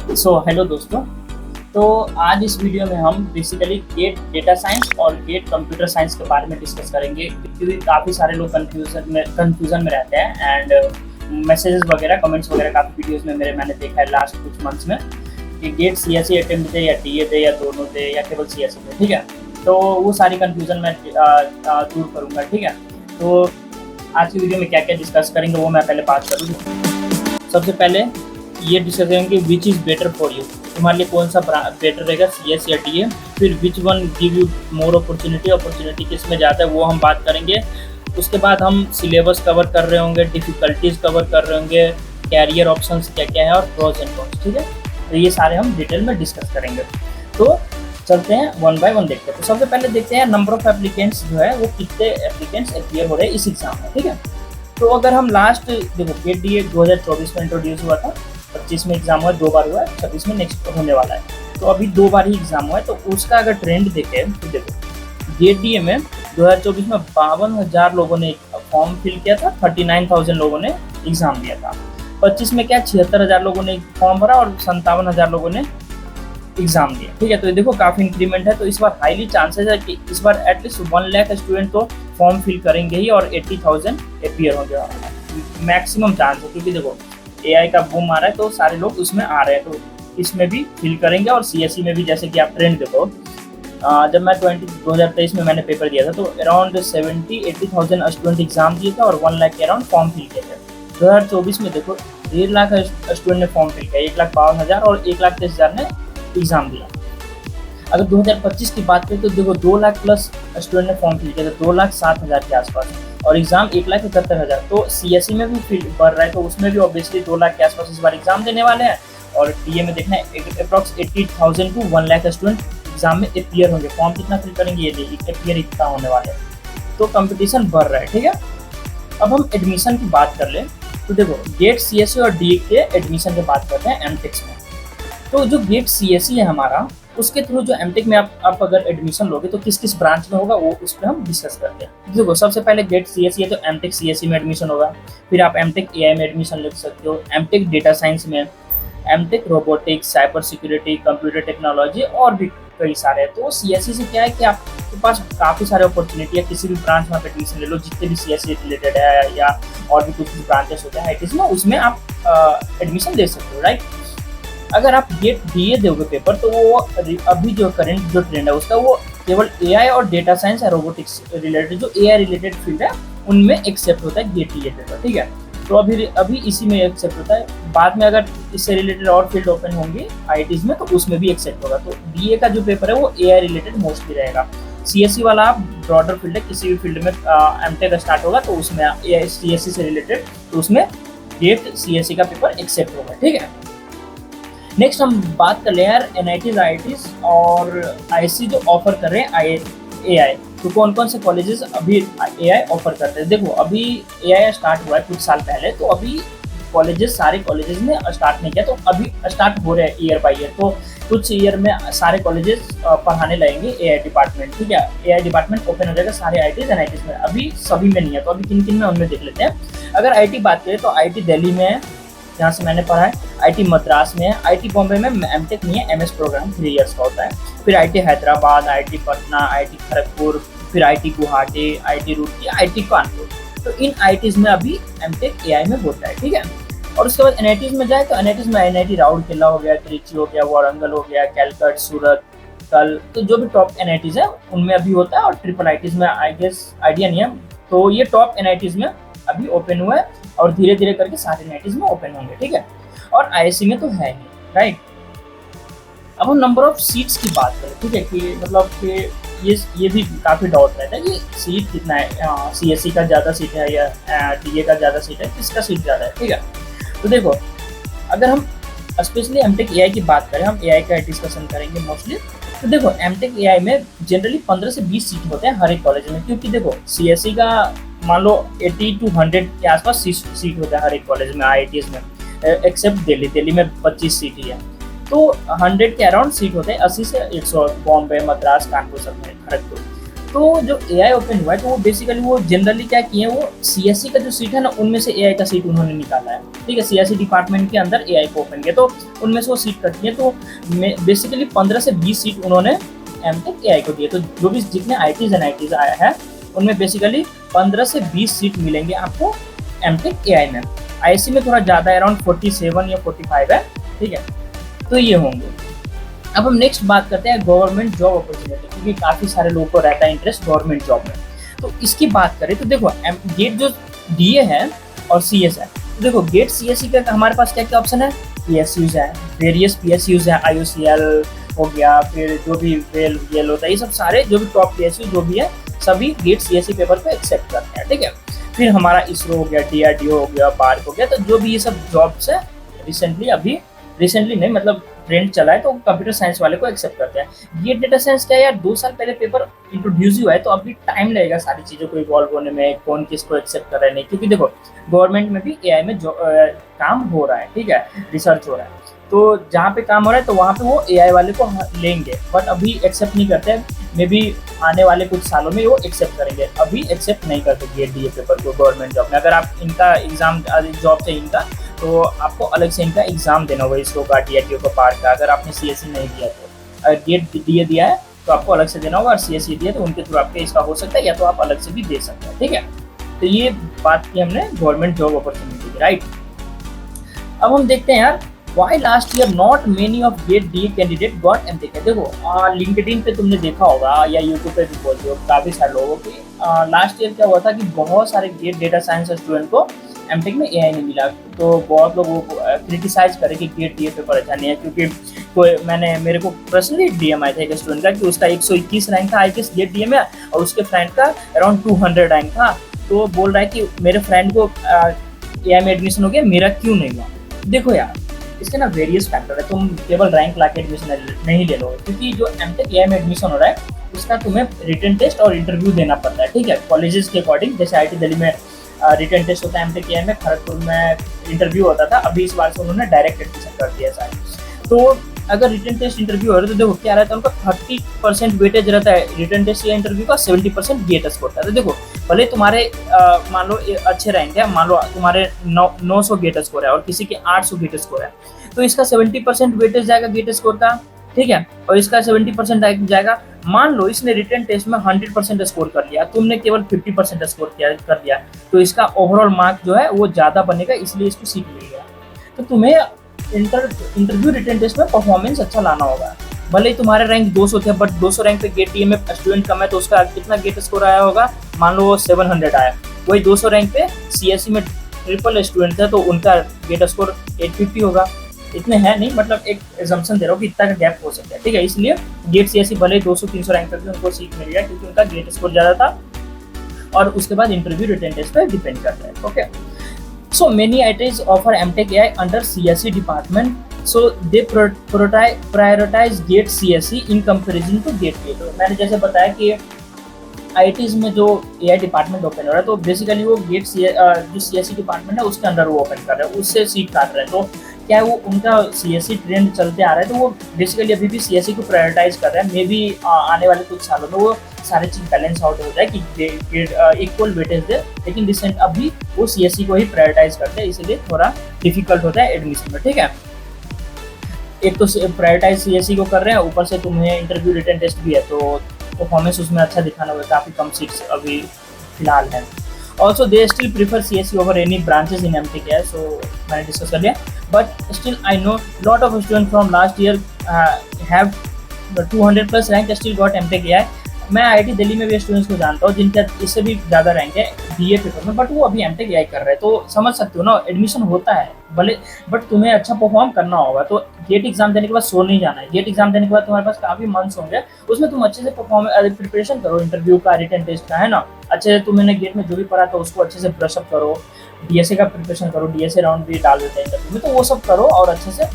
Hello दोस्तों। तो आज इस वीडियो में हम बेसिकली गेट डेटा साइंस और गेट कंप्यूटर साइंस के बारे में डिस्कस करेंगे, क्योंकि काफ़ी सारे लोग कंफ्यूजन में रहते हैं एंड मैसेजेस वगैरह, कमेंट्स वगैरह काफ़ी वीडियोस में मैंने देखा है लास्ट कुछ मंथ्स में कि गेट सीएसई अटेम्प्ट दे या डीए दे या दोनों दे या केवल सीएसई दे। ठीक है, तो वो सारी कंफ्यूजन मैं दूर करूँगा। ठीक है, तो आज की वीडियो में क्या क्या डिस्कस करेंगे वो मैं पहले बात करूँगा। सबसे पहले ये डिस्कस करेंगे which is better for you, तुम्हारे लिए कौन सा बेटर रहेगा, सीएस या डीए। फिर which one give you more opportunity किस में ज़्यादा है वो हम बात करेंगे। उसके बाद हम सिलेबस कवर कर रहे होंगे, डिफ़िकल्टीज कवर कर रहे होंगे, कैरियर ऑप्शंस क्या क्या है और प्रोज एंड कॉन्स। ठीक है, तो ये सारे हम डिटेल में डिस्कस करेंगे। तो चलते हैं वन बाय वन देखते हैं। तो सबसे पहले देखते हैं नंबर ऑफ एप्लीकेंट्स जो है वो कितने एप्लीकेंट्स अपीयर हो रहे हैं इस एग्जाम में। ठीक है, तो अगर हम लास्ट देखो गेट डीए 2024 में इंट्रोड्यूस हुआ था, 25 में एग्जाम हुआ, 2 बार हुआ है, 26 में नेक्स्ट होने वाला है। तो अभी 2 बार ही एग्जाम हुआ है। तो उसका अगर ट्रेंड देखें तो देखो गेट डीए में 2024 में 52,000 लोगों ने फॉर्म फिल किया था, 39,000 लोगों ने एग्जाम दिया था। 25 में क्या 76,000 लोगों ने फॉर्म भरा और 57,000 लोगों ने एग्जाम दिया। ठीक है, तो ये देखो काफ़ी इंक्रीमेंट है। तो इस बार हाईली चांसेस है कि इस बार एटलीस्ट 1 लाख स्टूडेंट तो फॉर्म फिल करेंगे ही और 80,000 अपीयर होंगे, मैक्सिमम चांस है। क्योंकि देखो एआई का बूम आ रहा है तो सारे लोग उसमें आ रहे हैं, तो इसमें भी फिल करेंगे। और सीएसई में भी जैसे कि आप ट्रेंड देखो, जब मैं 2023 में मैंने पेपर दिया था तो अराउंड 70-80,000 स्टूडेंट एग्जाम दिए थे और 1 लाख के अराउंड फॉर्म फिल किए थे। 2024 में देखो 1.5 लाख स्टूडेंट ने फॉर्म फिल किया, 1,52,000 और 1,30,000 ने एग्जाम दिया। अगर 2025 की बात करें तो देखो 2 लाख प्लस स्टूडेंट ने फॉर्म फिल किया था, 2,07,000 के आसपास, और एग्जाम 1,71,000। तो सीएसई में भी फील्ड बढ़ रहा है, तो उसमें भी ऑब्वियसली 2 लाख के आसपास इस बार एग्जाम देने वाले हैं। और डीए में देखना है approx 80,000 to 1 lakh student exam में अपीयर होंगे। फॉर्म कितना फिल करेंगे ये देखिए, अपीयर इतना होने वाले हैं, तो कंपटीशन बढ़ रहा है। ठीक है, अब हम एडमिशन की बात कर लें तो देखो गेट सीएसई और डीए के एडमिशन की बात करते हैं एमटेक्स में। तो जो गेट सीएसई है हमारा, उसके थ्रू जो एमटेक में आप अगर एडमिशन लोगे तो किस किस ब्रांच में होगा वो उस पर हम डिस्कस करते हैं। देखो सबसे पहले गेट सीएसई है तो एमटेक सीएसई में एडमिशन होगा। फिर आप एमटेक एआई में एडमिशन ले सकते हो, एमटेक डेटा साइंस में, MTech robotics, cyber security, computer technology और भी कई सारे हैं। तो सीएसई से क्या है कि आपके पास काफ़ी सारे अपॉर्चुनिटी है, किसी भी ब्रांच में आप एडमिशन ले लो, जितने भी सीएसई रिलेटेड है या और भी कुछ ब्रांचेस होते हैं आईटी में, उसमें आप एडमिशन दे सकते हो। राइट, अगर आप गेट डीए दोगे पेपर तो वो अभी जो करंट जो ट्रेंड है उसका वो केवल एआई और डेटा साइंस या रोबोटिक्स रिलेटेड, जो एआई रिलेटेड फील्ड है उनमें एक्सेप्ट होता है गेट डीए पेपर। ठीक है, तो अभी इसी में एक्सेप्ट होता है। बाद में अगर इससे रिलेटेड और फील्ड ओपन होंगे आईटीज में तो उसमें भी एक्सेप्ट होगा। तो डीए का जो पेपर है वो एआई रिलेटेड मोस्टली रहेगा। सीएसई वाला आप ब्रॉडर फील्ड है, किसी भी फील्ड में एमटेक स्टार्ट होगा तो उसमें सीएसई से रिलेटेड, तो उसमें गेट सीएसई का पेपर एक्सेप्ट होगा। ठीक है, नेक्स्ट हम बात कर ले यार एनआईटीज, आईआईटीज और आईसी जो ऑफर कर रहे हैं एआई। तो कौन कौन से कॉलेजेस अभी एआई ऑफर करते हैं। देखो अभी एआई स्टार्ट हुआ है कुछ साल पहले, तो अभी कॉलेजेस सारे कॉलेजेस ने स्टार्ट नहीं किया, तो अभी स्टार्ट हो रहे हैं ईयर बाई ईयर। तो कुछ ईयर में सारे कॉलेजेस पढ़ाने लगेंगे एआई डिपार्टमेंट। ठीक है, एआई डिपार्टमेंट ओपन हो जाएगा सारे आईटीज एनआईटीज में। अभी सभी में नहीं है, तो अभी किन किन में उनमें देख लेते हैं। अगर आईटी बात करें तो आईटी दिल्ली में है, जहाँ से मैंने पढ़ा है, आईटी मद्रास में है, आईटी बॉम्बे में एमटेक नहीं है, एमएस प्रोग्राम 3 इयर्स का होता है। फिर IT Hyderabad, IT Patna, IT Kharagpur, फिर IT Guwahati, IT Roorkee, IT Kanpur. तो इन आईटीज में अभी एमटेक एआई में होता है। ठीक है, और उसके बाद एनआईटीज में जाए तो एनआईटीज में एनआईटी राउरकेला हो गया, त्रिची हो गया, वारंगल हो गया, कैलकट, सूरत, कल, तो जो भी टॉप एनआईटीज है उनमें अभी होता है। और ट्रिपल आईटीज में आई गेस आइडिया नहीं है। तो ये टॉप एनआईटीज में अभी ओपन हुआ है और धीरे धीरे करके सारे एनआईटीज में ओपन होंगे। ठीक है, और आईएससी में तो है ही। राइट, अब हम नंबर ऑफ सीट्स की बात करें। ठीक है, कि मतलब कि ये भी काफ़ी डाउट रहता है कि सीट कितना है, सीएससी का ज़्यादा सीट है या डीए का ज़्यादा सीट है, किसका सीट ज़्यादा है। ठीक है, तो देखो अगर हम स्पेशली एमटेक एआई की बात करें, हम एआई का डिस्कशन करेंगे मोस्टली। तो देखो एमटेक एआई में जनरली 15 से 20 सीट होते हैं हर एक कॉलेज में, क्योंकि देखो सीएससी का मान लो 80 to 100 के आसपास सीट होता है हर एक कॉलेज में आईआईटीज में, एक्सेप्ट दिल्ली में 25 सीट ही है। तो 100 के अराउंड सीट होते हैं, 80 से 100 बॉम्बे, मद्रास, कानपुर सब में, खड़गपुर। तो जो एआई ओपन हुआ है तो वो बेसिकली वो जनरली क्या किए हैं, वो सीएससी का जो सीट है ना उनमें से एआई का सीट उन्होंने निकाला है। ठीक है, सीएससी डिपार्टमेंट के अंदर एआई को ओपन किया तो उनमें से वो सीट कटी है। तो बेसिकली 15 से 20 सीट उन्होंने एमटेक एआई को दिए। तो जो भी जितने आईटीज एनआईटीज आया है उनमें बेसिकली 15 से 20 सीट मिलेंगे आपको एमटेक एआई में। आईएससी में थोड़ा ज़्यादा है, अराउंड 47 या 45 है। ठीक है, तो ये होंगे। अब हम नेक्स्ट बात करते हैं गवर्नमेंट जॉब अपॉर्चुनिटी, क्योंकि काफ़ी सारे लोगों को रहता है इंटरेस्ट गवर्नमेंट जॉब में। तो इसकी बात करें तो देखो गेट जो डीए है और सीएस है, तो देखो गेट सीएससी का हमारे पास क्या क्या ऑप्शन है, पीएसयूज है, वेरियस पीएसयूज है, आईयूसीएल हो गया, फिर जो भी वेल होता है, ये सब सारे जो भी टॉप पीएसयू जो भी है सभी गेट सीएससी पेपर को एक्सेप्ट करते हैं। ठीक है, फिर हमारा इसरो हो गया, डीआरडीओ हो गया, पार्क हो गया, तो जो भी ये सब जॉब्स है रिसेंटली नहीं मतलब ट्रेंड चला है तो कंप्यूटर साइंस वाले को एक्सेप्ट करते हैं। ये डेटा साइंस क्या है यार, 2 साल पहले पेपर इंट्रोड्यूस हुआ है, तो अभी टाइम लगेगा सारी चीज़ों को इवॉल्व होने में, कौन किसको एक्सेप्ट कर रहा है नहीं, क्योंकि देखो गवर्नमेंट में भी एआई में काम हो रहा है। ठीक है, रिसर्च हो रहा है, तो जहाँ पे काम हो रहा है तो वहाँ पे वो एआई वाले को लेंगे, बट अभी एक्सेप्ट नहीं करते। मे बी आने वाले कुछ सालों में वो एक्सेप्ट करेंगे, अभी एक्सेप्ट नहीं करते गेट डीए पेपर को गवर्नमेंट जॉब में। अगर आप इनका एग्जाम जॉब चाहिए इनका, तो आपको अलग से इनका एग्जाम देना होगा, इसरो का, डीआरडीओ का, पार्ट का। अगर आपने सीएससी नहीं दिया तो, अगर गेट डीए दिया है तो आपको अलग से देना होगा, और सीएससी दिया तो उनके थ्रू आपके इसका हो सकता है, या तो आप अलग से भी दे सकते हैं। ठीक है, तो ये बात की हमने गवर्नमेंट जॉब अपॉर्चुनिटी की, राइट। अब हम देखते हैं यार Why last year not many of GATE DA candidate got MTech? देखो लिंक्डइन पे तुमने देखा होगा या यूट्यूब पे भी बोलते हो काफ़ी सारे लोगों की, लास्ट ईयर क्या हुआ था कि बहुत सारे गेट डेटा साइंस स्टूडेंट को एमटेक में एआई नहीं मिला। तो बहुत लोग वो क्रिटिसाइज करे कि गेट डीए पेपर अच्छा नहीं है, क्योंकि मेरे को पर्सनली डीएम आया था एक स्टूडेंट का कि उसका 121 रैंक था आई गेस गेट डीए में, और उसके फ्रेंड का अराउंड 200 रैंक था। तो वो बोल रहा है कि मेरे फ्रेंड को एआई में एडमिशन हो गया, मेरा क्यों नहीं हुआ। देखो यार इसके ना वेरियस फैक्टर है, तुम केवल रैंक ला के एडमिशन नहीं ले लो, क्योंकि जो एमटेक एआई में एडमिशन हो रहा है उसका तुम्हें रिटन टेस्ट और इंटरव्यू देना पड़ता है। ठीक है, कॉलेजेस के अकॉर्डिंग, जैसे आईटी दिल्ली में रिटन टेस्ट होता है एमटेक एआई में, खड़गपुर में इंटरव्यू होता था, अभी इस बार से उन्होंने डायरेक्ट एडमिशन कर दिया सारे। तो अगर रिटन टेस्ट इंटरव्यू हो रहा है तो देखो क्या रहता है, उनका 30% वेटेज रहता है रिटन टेस्ट या इंटरव्यू का, 70% गेट स्कोर रहता है। देखो भले तुम्हारे मान लो अच्छे रैंक है, मान लो तुम्हारे 900 गेट स्कोर है और किसी के 800 गेट स्कोर है, तो इसका 70% वेटेज जाएगा गेट स्कोर का। ठीक है, और इसका 70% जाएगा। मान लो इसने रिटन टेस्ट में 100% स्कोर कर लिया, तुमने केवल 50% स्कोर कर दिया, तो इसका ओवरऑल मार्क जो है वो ज़्यादा बनेगा, इसलिए इसको सीट मिल गया। तो तुम्हें इंटरव्यू रिटन टेस्ट में परफॉर्मेंस अच्छा लाना होगा। भले ही तुम्हारे रैंक 200 थे, बट 200 रैंक पे गेट डीए में स्टूडेंट कम है, तो उसका कितना गेट स्कोर आया होगा, मान लो वो 700 आया। वही 200 रैंक पे सीएससी में ट्रिपल स्टूडेंट थे, तो उनका गेट स्कोर 850 होगा। इतने हैं नहीं, मतलब एक एजम्पशन दे रहा हूँ कि इतना का गैप हो सकता है। ठीक है, इसलिए गेट सीएससी भले 200-300 रैंक पे भी उनको सीट मिल गया, क्योंकि उनका गेट स्कोर ज़्यादा था, और उसके बाद इंटरव्यू रिटन टेस्ट पे डिपेंड करता है। Okay, so many IITs offer MTech AI under CSE department, so they prioritize GATE CSE in comparison to GATE DA। तो मैंने जैसे बताया कि IITs में जो AI डिपार्टमेंट ओपन हो रहा है, तो बेसिकली वो गेट जो CSE डिपार्टमेंट है उसके अंडर वो ओपन कर रहे हैं, उससे सीट काट रहे हैं। तो क्या है, वो उनका CSE ट्रेंड चलते आ रहा है, तो वो बेसिकली अभी भी CSE को प्रायोरिटाइज कर रहे हैं। मे बी आने वाले कुछ सालों में वो सारी चीज़ बैलेंस आउट हो जाए कि इक्वल वेटेज दे, लेकिन रिसेंट अभी वो CSE को ही प्रायोरिटाइज करते हैं, इसलिए थोड़ा डिफिकल्ट होता है एडमिशन में। ठीक है, एक तो प्रायोरिटाइज CSE को कर रहे हैं, ऊपर से तुम्हें इंटरव्यू रिटन टेस्ट भी है, तो परफॉर्मेंस उसमें अच्छा दिखाना होगा। काफ़ी कम सीट्स अभी फिलहाल है। Also they still prefer CSE over any branches in MTech AI, सो मैंने डिस्कस कर लिया। But still I know lot of student from last year have 200+ rank still got MTech AI। मैं IIT दिल्ली में भी स्टूडेंट्स को जानता हूँ जिनका इससे भी ज़्यादा रैंक है DA पेपर में, बट वो अभी MTech AI कर रहे हैं। तो समझ सकते हो ना, एडमिशन होता है भले, बट तुम्हें अच्छा परफॉर्म करना होगा। तो गेट एग्जाम देने के बाद सो नहीं जाना है। गेट एग्जाम देने के बाद तुम्हारे पास काफ़ी मंथ्स होंगे, उसमें तुम अच्छे से प्रिपरेशन करो, इंटरव्यू का, रिटन टेस्ट का, है ना। अच्छे से तुमने गेट में जो भी पढ़ा था उसको अच्छे से ब्रशअप करो, DSA का प्रिपरेशन करो, DSA राउंड भी डाल देते हैं इंटरव्यू में, तो वो सब करो और अच्छे से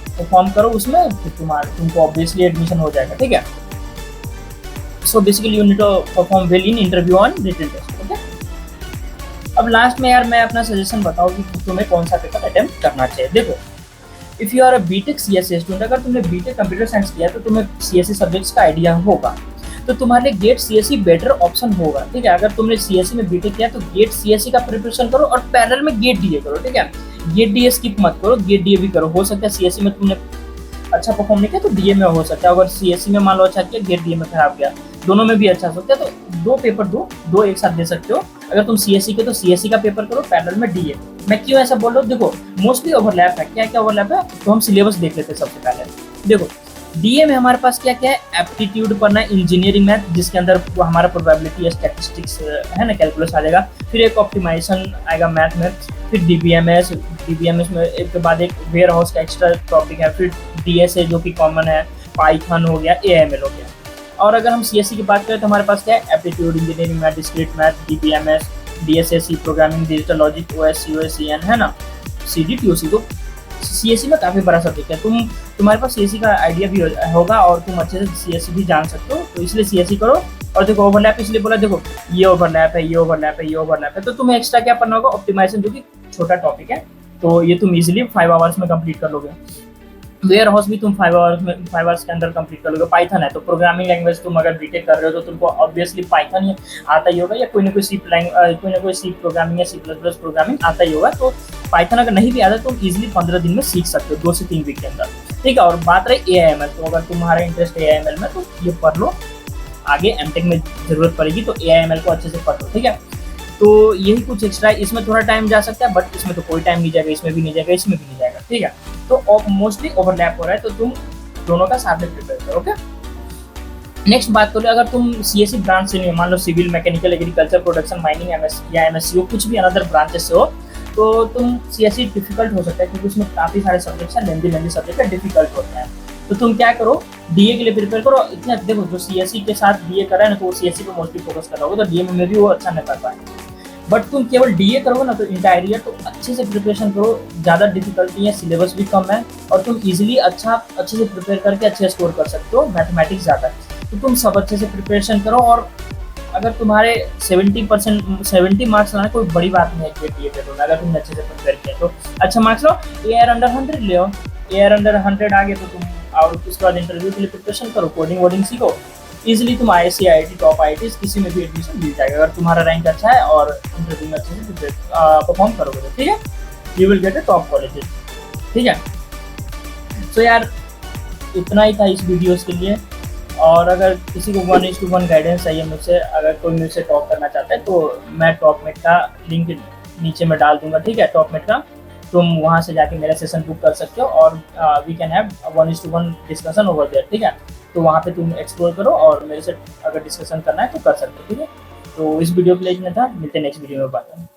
परफॉर्म करो उसमें, फिर तुमको ऑब्वियसली एडमिशन हो जाएगा। ठीक है, so basically you need to perform well in interview on written test। okay? अब लास्ट में यार मैं अपना सजेशन बताऊँ कि तुम्हें कौन सा पेपर अटेम्प्ट करना चाहिए। देखो, if you are a BTech CSE student, अगर तुमने बीटेक कंप्यूटर साइंस किया तो तुम्हें CSE सब्जेक्ट्स का आइडिया होगा। तो तुम्हारे लिए गेट सीएससी बेटर ऑप्शन होगा, ठीक है। अगर तुमने सीएससी में बीटेक किया तो गेट सीएससी का प्रिपरेशन करो और पैरेलल में गेट डीए करो, ठीक है। गेट डीए स्किप मत करो, गेट डीए भी करो। हो सकता है सीएससी में तुमने अच्छा परफॉर्म नहीं किया तो डीए में हो सकता है, अगर सीएससी में मान लो अच्छा किया, गेट डीए में खराब गया, दोनों में भी अच्छा हो सकता है। तो दो पेपर दो एक साथ दे सकते हो। अगर तुम सीएससी के तो सीएससी का पेपर करो, पैरेलल में डीए। मैं क्यों ऐसा बोल रहा हूँ, देखो मोस्टली ओवरलैप है। क्या क्या ओवरलैप है, तो हम सिलेबस देख लेते हैं सबसे पहले। देखो डीए में हमारे पास क्या क्या है, एप्टीट्यूड पढ़ना है, इंजीनियरिंग मैथ जिसके अंदर हमारा प्रोबेबिलिटी है, स्टैटिस्टिक्स है ना, कैलकुलस आ जाएगा। फिर एक ऑप्टिमाइजेशन आएगा मैथ में, फिर डीबीएमएस में एक के बाद एक वेयर हाउस का एक्स्ट्रा टॉपिक है, फिर डीएसए जो कि कॉमन है, पाइथन हो गया, एएमएल हो गया। और अगर हम सीएससी की बात करें तो हमारे पास क्या है, aptitude, engineering math, discrete math, DBMS, DSA, C programming, digital logic, OS, COS, CN है ना, सीडी, टीओसी। तो सीएससी में काफ़ी बड़ा सब्जेक्ट है। तुम्हारे पास सीएससी का आइडिया भी होगा और तुम अच्छे से सीएससी भी जान सकते हो, तो इसलिए सीएससी करो। और देखो ओवरलैप इसलिए बोला, देखो ये ओवरलैप है, ये ओवरलैप है, ये ओवरलैप है, तो तुम्हें एक्स्ट्रा क्या पढ़ना होगा, ऑप्टिमाइजेशन जो कि छोटा टॉपिक है, तो ये तुम इजीली 5 आवर्स में कंप्लीट कर लोगे। वेयर हाउस भी तुम 5 आवर्स के अंदर कंप्लीट कर लोगे। पाइथन है तो प्रोग्रामिंग लैंग्वेज, तुम अगर बीटेक कर रहे हो तो तुमको ऑब्वियसली पाइथन ही आता ही होगा, या कोई ना कोई सी प्रोग्रामिंग या सी प्लस प्लस प्रोग्रामिंग आता ही होगा। तो पाइथन अगर नहीं भी आता तो तुम इजीली 15 दिन में सीख सकते हो, 2 से 3 वीक के अंदर, ठीक है। और बात रही एआईएमएल, तो अगर तुम्हारा इंटरेस्ट है एआईएमएल में तो ये पढ़ लो, आगे एमटेक में जरूरत पड़ेगी तो एआईएमएल को अच्छे से पढ़ लो, ठीक है। तो यही कुछ एक्स्ट्रा है, इसमें थोड़ा टाइम जा सकता है, बट इसमें तो कोई टाइम नहीं जाएगा, इसमें भी नहीं जाएगा, इसमें भी नहीं जाएगा, ठीक है। तो मोस्टली ओवरलैप हो रहा है, तो तुम दोनों का साथ में प्रिपेयर करो, ओके। नेक्स्ट बात करो, अगर तुम सीएससी ब्रांच से नहीं हो, मान लो civil, mechanical, agriculture, production, mining, MS या एमएससी हो, कुछ भी अनदर ब्रांचेस से हो, तो तुम सीएससी डिफिकल्ट हो सकता है, क्योंकि उसमें काफ़ी सारे सब्जेक्ट्स हैं, लेंदी सब्जेक्ट है, डिफिकल्ट होते हैं। तो तुम क्या करो, डीए के लिए प्रिपेयर करो। इतना देखो, जो सीएससी के साथ डीए कर रहा है ना, तो वो सीएससी पे मोस्टली फोकस कर रहा होगा, तो डीए में भी वो अच्छा नहीं कर पाएगा। बट तुम केवल डीए करोगे ना, तो इंटायर ईयर तो अच्छे से प्रिपरेशन करो, ज़्यादा डिफिकल्टी है, सिलेबस भी कम है, और तुम इजीली अच्छे से प्रिपेयर करके अच्छे स्कोर कर सकते हो। मैथमेटिक्स ज़्यादा है, तो तुम सब अच्छे से प्रिपरेशन करो। और अगर तुम्हारे 70 मार्क्स लाना कोई बड़ी बात नहीं है डीए पेपर में, अगर तुमने अच्छे से प्रिपेयर किया तो अच्छा मार्क्स लो। एआर अंडर 100 ले आओ, एआर अंडर 100 आ गए तो तुम, और उसके बाद इंटरव्यू के लिए प्रिपरेशन करो, कोडिंग वोडिंग सीखो, इजीली तुम आईएससी, आईआईटी, टॉप आईआईटी किसी में भी एडमिशन मिल जाएगा, अगर तुम्हारा रैंक अच्छा है और इंटरव्यू में अच्छे से परफॉर्म करोगे तो, ठीक है, you will get a top colleges, ठीक है। सो यार इतना ही था इस वीडियोस के लिए। और अगर किसी को 1:1 गाइडेंस चाहिए मुझसे, अगर कोई मुझसे टॉप करना चाहता है तो मैं टॉपमेट का लिंक नीचे में डाल दूंगा, ठीक है, टॉपमेट का, तुम वहाँ से जाके मेरा सेशन बुक कर सकते हो, और we can have 1:1 discussion over there, ठीक है। तो वहाँ पे तुम एक्सप्लोर करो और मेरे से अगर डिस्कशन करना है तो कर सकते हो, ठीक है। तो इस वीडियो के लिए इतना था, मिलते हैं नेक्स्ट वीडियो में बात करें।